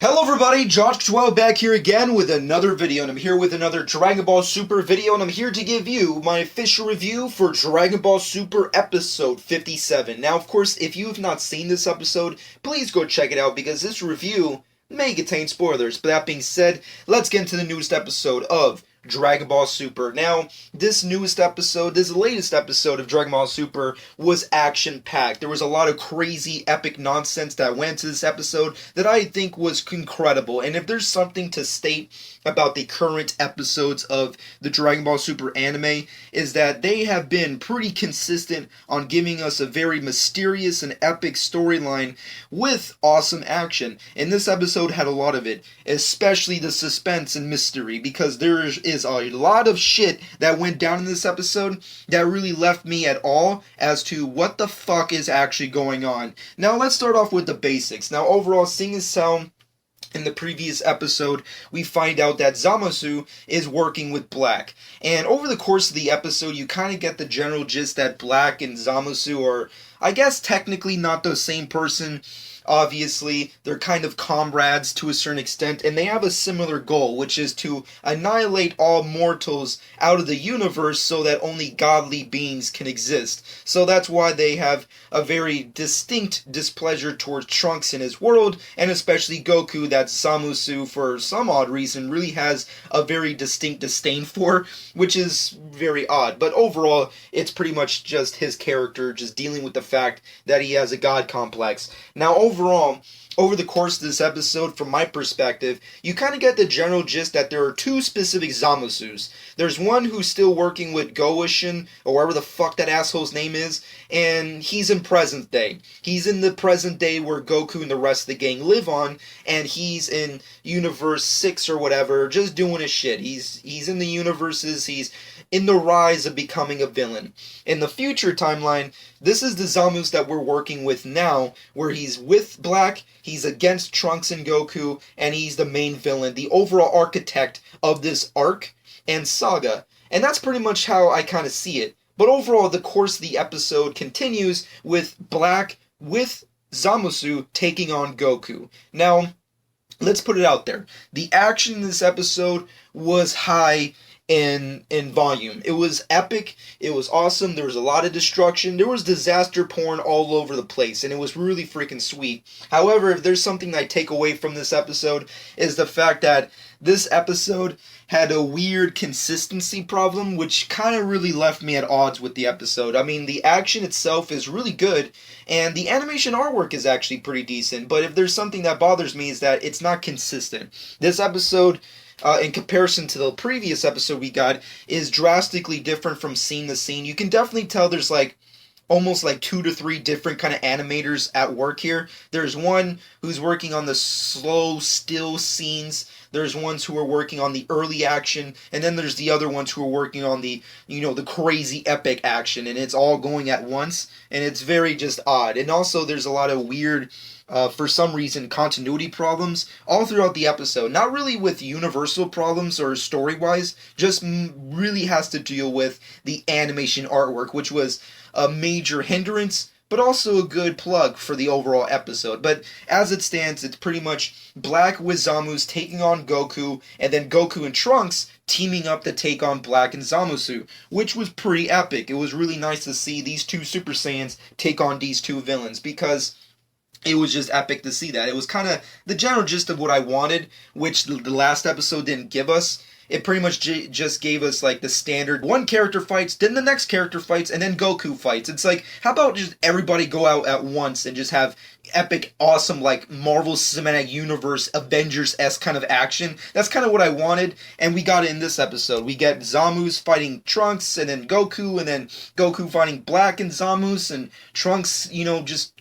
Hello everybody, Josh12 back here again with another video, and I'm here with another Dragon Ball Super video, and I'm here to give you my official review for Dragon Ball Super episode 57. Now, of course, if you have not seen this episode, please go check it out, because this review may contain spoilers. But that being said, let's get into the newest episode of Dragon Ball Super. Now, this latest episode of Dragon Ball Super was action-packed. There was a lot of crazy, epic nonsense that went into this episode that I think was incredible. And if there's something to state about the current episodes of the Dragon Ball Super anime, is that they have been pretty consistent on giving us a very mysterious and epic storyline with awesome action. And this episode had a lot of it, especially the suspense and mystery, because there is a lot of shit that went down in this episode that really left me at all as to what the fuck is actually going on. Now let's start off with the basics. Now overall, seeing as how in the previous episode, we find out that Zamasu is working with Black. And over the course of the episode, you kind of get the general gist that Black and Zamasu are, I guess, technically not the same person. Obviously, they're kind of comrades to a certain extent, and they have a similar goal, which is to annihilate all mortals out of the universe so that only godly beings can exist. So that's why they have a very distinct displeasure towards Trunks and his world, and especially Goku, that Zamasu, for some odd reason, really has a very distinct disdain for, which is very odd. But overall, it's pretty much just his character just dealing with the fact that he has a god complex. Now, overall, over the course of this episode, from my perspective, you kind of get the general gist that there are two specific Zamasus. There's one who's still working with Goishin, or whatever the fuck that asshole's name is, and he's in present day. He's in the present day where Goku and the rest of the gang live on, and he's in Universe 6 or whatever, just doing his shit. He's in the universes, he's in the rise of becoming a villain. In the future timeline, this is the Zamus that we're working with now, where he's with Black, he's against Trunks and Goku, and he's the main villain, the overall architect of this arc and saga. And that's pretty much how I kind of see it. But overall, the course of the episode continues with Black, with Zamasu taking on Goku. Now, let's put it out there. The action in this episode was high in volume. It was epic, it was awesome, there was a lot of destruction, there was disaster porn all over the place, and it was really freaking sweet. However, if there's something I take away from this episode, is the fact that this episode had a weird consistency problem, which kind of really left me at odds with the episode. I mean, the action itself is really good, and the animation artwork is actually pretty decent, but if there's something that bothers me is that it's not consistent. This episode, in comparison to the previous episode we got, is drastically different from scene to scene. You can definitely tell there's almost 2 to 3 different kind of animators at work here. There's one who's working on the slow, still scenes. There's ones who are working on the early action, and then there's the other ones who are working on the, the crazy epic action, and it's all going at once, and it's very just odd. And also there's a lot of weird, for some reason, continuity problems all throughout the episode. Not really with universal problems or story-wise, just really has to deal with the animation artwork, which was a major hindrance, but also a good plug for the overall episode. But as it stands, it's pretty much Black with Zamus taking on Goku, and then Goku and Trunks teaming up to take on Black and Zamasu, which was pretty epic. It was really nice to see these two Super Saiyans take on these two villains, because it was just epic to see that. It was kind of the general gist of what I wanted, which the last episode didn't give us. It pretty much just gave us the standard one character fights, then the next character fights, and then Goku fights. It's how about just everybody go out at once and just have epic, awesome, Marvel Cinematic Universe, Avengers-esque kind of action? That's kind of what I wanted, and we got it in this episode. We get Zamus fighting Trunks, and then Goku fighting Black and Zamus, and Trunks, just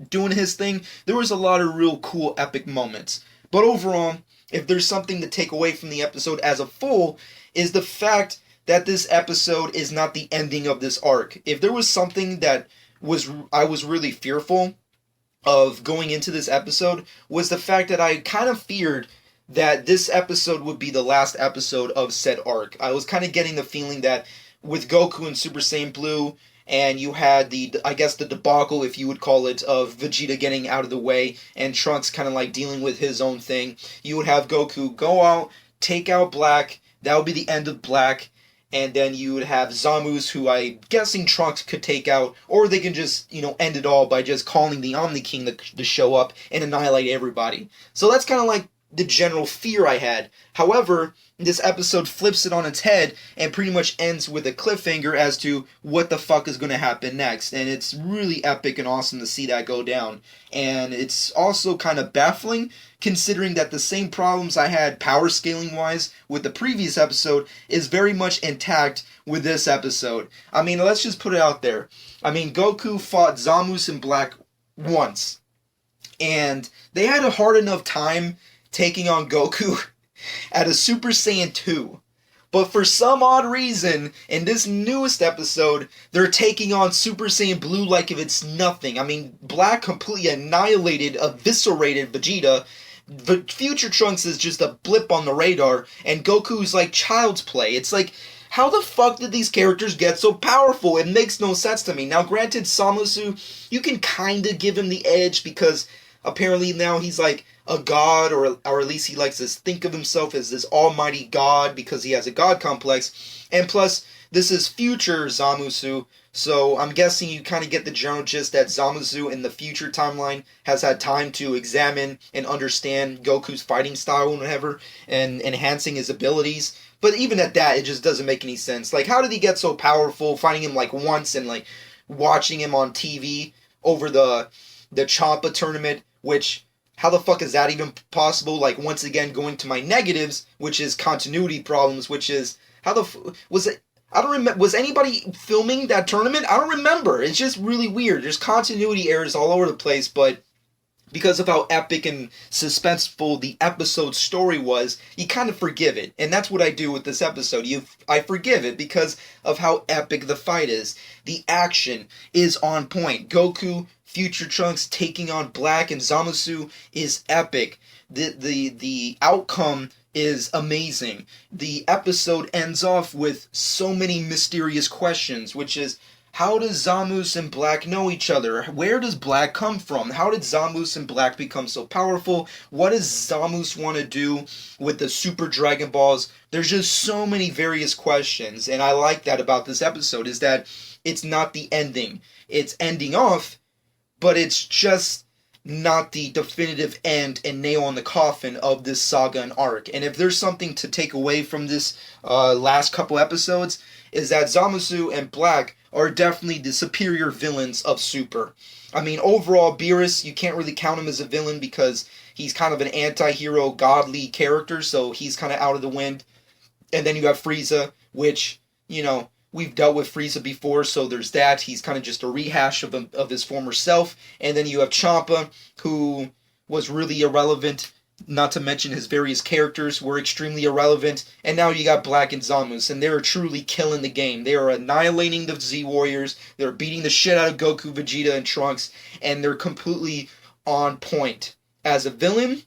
doing his thing. There was a lot of real cool, epic moments. But overall, if there's something to take away from the episode as a full, is the fact that this episode is not the ending of this arc. If there was something that I was really fearful of going into this episode, was the fact that I kind of feared that this episode would be the last episode of said arc. I was kind of getting the feeling that with Goku and Super Saiyan Blue, and you had I guess the debacle, if you would call it, of Vegeta getting out of the way and Trunks kind of like dealing with his own thing. You would have Goku go out, take out Black. That would be the end of Black. And then you would have Zamus, who I'm guessing Trunks could take out, or they can just, end it all by just calling the Omni King to show up and annihilate everybody. So that's kind of like the general fear I had. However, this episode flips it on its head and pretty much ends with a cliffhanger as to what the fuck is going to happen next. And it's really epic and awesome to see that go down. And it's also kind of baffling considering that the same problems I had power scaling wise with the previous episode is very much intact with this episode. I mean, let's just put it out there. I mean, Goku fought Zamus and Black once. And they had a hard enough time taking on Goku at a Super Saiyan 2. But for some odd reason, in this newest episode, they're taking on Super Saiyan Blue like if it's nothing. I mean, Black completely annihilated, eviscerated Vegeta. Future Trunks is just a blip on the radar, and Goku's like child's play. It's like, how the fuck did these characters get so powerful? It makes no sense to me. Now, granted, Zamasu, you can kinda give him the edge because apparently now he's like a god, or at least he likes to think of himself as this almighty god because he has a god complex. And plus, this is future Zamasu, so I'm guessing you kind of get the general gist that Zamasu in the future timeline has had time to examine and understand Goku's fighting style and whatever, and enhancing his abilities. But even at that, it just doesn't make any sense. Like, how did he get so powerful, fighting him like once and like watching him on TV over the Champa tournament, which, how the fuck is that even possible? Like, once again, going to my negatives, which is continuity problems, which is, was it, I don't remember, was anybody filming that tournament? I don't remember. It's just really weird. There's continuity errors all over the place, but because of how epic and suspenseful the episode story was, you kind of forgive it. And that's what I do with this episode. I forgive it because of how epic the fight is. The action is on point. Goku, Future Trunks taking on Black and Zamasu is epic. The outcome is amazing. The episode ends off with so many mysterious questions, which is, how does Zamus and Black know each other? Where does Black come from? How did Zamus and Black become so powerful? What does Zamus want to do with the Super Dragon Balls? There's just so many various questions, and I like that about this episode, is that it's not the ending. It's ending off, but it's just not the definitive end and nail on the coffin of this saga and arc. And if there's something to take away from this last couple episodes, is that Zamasu and Black are definitely the superior villains of Super. I mean, overall, Beerus, you can't really count him as a villain because he's kind of an anti-hero, godly character, so he's kind of out of the wind. And then you have Frieza, which, we've dealt with Frieza before, so there's that. He's kind of just a rehash of his former self. And then you have Champa, who was really irrelevant, not to mention his various characters were extremely irrelevant. And now you got Black and Zamus, and they're truly killing the game. They are annihilating the Z-Warriors. They're beating the shit out of Goku, Vegeta, and Trunks, and they're completely on point. As a villain,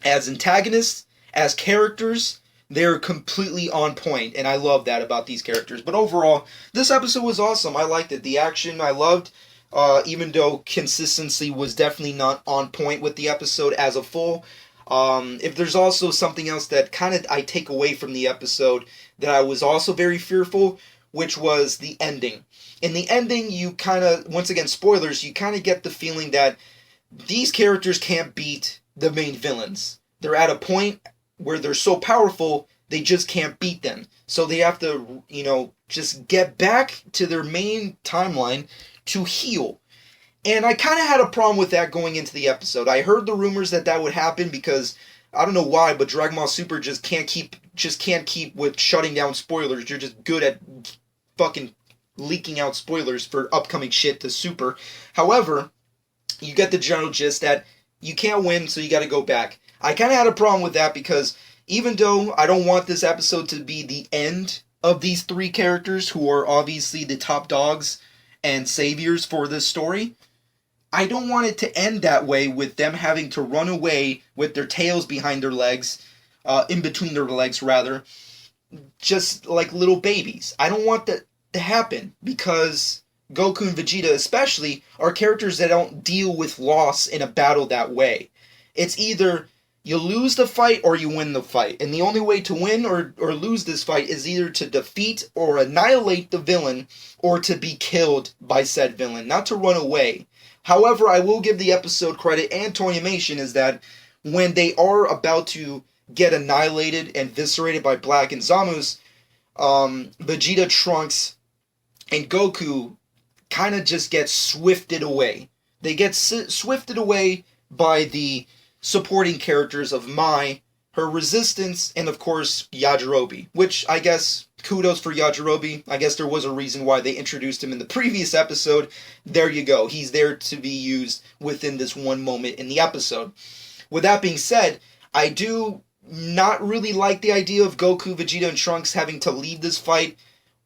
as antagonists, as characters, they're completely on point, and I love that about these characters. But overall, this episode was awesome. I liked it. The action, I loved, even though consistency was definitely not on point with the episode as a full. If there's also something else that kind of I take away from the episode that I was also very fearful, which was the ending. In the ending, you kind of, once again, spoilers, you kind of get the feeling that these characters can't beat the main villains. They're at a point where they're so powerful, they just can't beat them. So they have to, just get back to their main timeline to heal. And I kind of had a problem with that going into the episode. I heard the rumors that would happen because, I don't know why, but Dragon Ball Super just can't keep with shutting down spoilers. You're just good at fucking leaking out spoilers for upcoming shit to Super. However, you get the general gist that you can't win, so you gotta go back. I kind of had a problem with that because even though I don't want this episode to be the end of these three characters who are obviously the top dogs and saviors for this story, I don't want it to end that way with them having to run away with their tails behind their legs, in between their legs rather, just like little babies. I don't want that to happen because Goku and Vegeta especially, are characters that don't deal with loss in a battle that way. It's either you lose the fight or you win the fight. And the only way to win or lose this fight is either to defeat or annihilate the villain or to be killed by said villain, not to run away. However, I will give the episode credit and Toyimation is that when they are about to get annihilated and eviscerated by Black and Zamasu, Vegeta, Trunks, and Goku kind of just get swifted away. They get swifted away by the supporting characters of Mai, her resistance, and of course Yajirobe, which I guess kudos for Yajirobe. I guess there was a reason why they introduced him in the previous episode. There you go. He's there to be used within this one moment in the episode. With that being said, I do not really like the idea of Goku, Vegeta, and Trunks having to leave this fight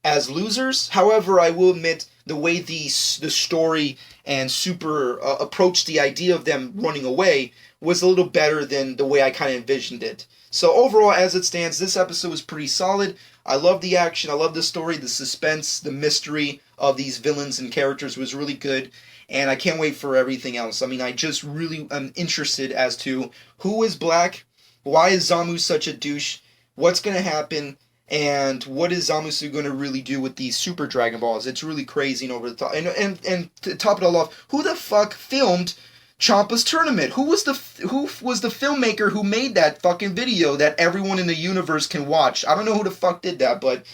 as losers. However, I will admit the way the story and Super approached the idea of them running away was a little better than the way I kind of envisioned it. So overall, as it stands, this episode was pretty solid. I love the action, I love the story, the suspense, the mystery of these villains and characters was really good, and I can't wait for everything else. I mean, I just really am interested as to who is Black, why is Zamasu such a douche, what's going to happen, and what is Zamasu going to really do with these Super Dragon Balls? It's really crazy and over the top. And to top it all off, who the fuck filmed Champa's tournament? Who was the filmmaker who made that fucking video that everyone in the universe can watch? I don't know who the fuck did that, but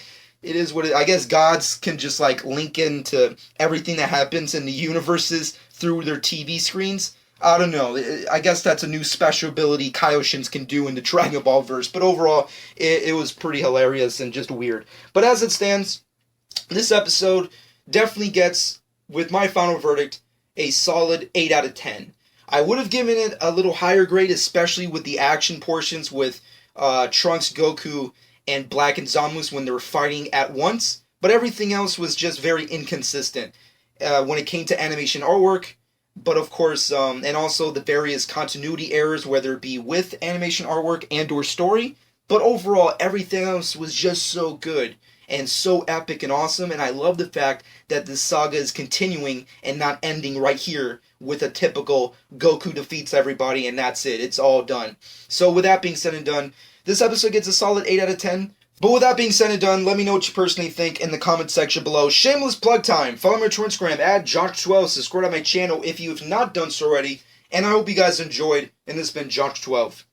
it is what it. I guess gods can just like link into everything that happens in the universes through their TV screens. I don't know. I guess that's a new special ability Kaioshins can do in the Dragon Ball verse. But overall, it was pretty hilarious and just weird. But as it stands, this episode definitely gets, with my final verdict, a solid 8 out of 10. I would have given it a little higher grade, especially with the action portions with Trunks, Goku, and Black and Zamasu when they were fighting at once. But everything else was just very inconsistent when it came to animation artwork. But of course, and also the various continuity errors, whether it be with animation artwork and or story. But overall, everything else was just so good and so epic and awesome. And I love the fact that this saga is continuing and not ending right here with a typical Goku defeats everybody and that's it. It's all done. So with that being said and done, this episode gets a solid 8 out of 10. But with that being said and done, let me know what you personally think in the comment section below. Shameless plug time. Follow me on Instagram at Josh12. Subscribe to my channel if you have not done so already. And I hope you guys enjoyed. And this has been Josh12.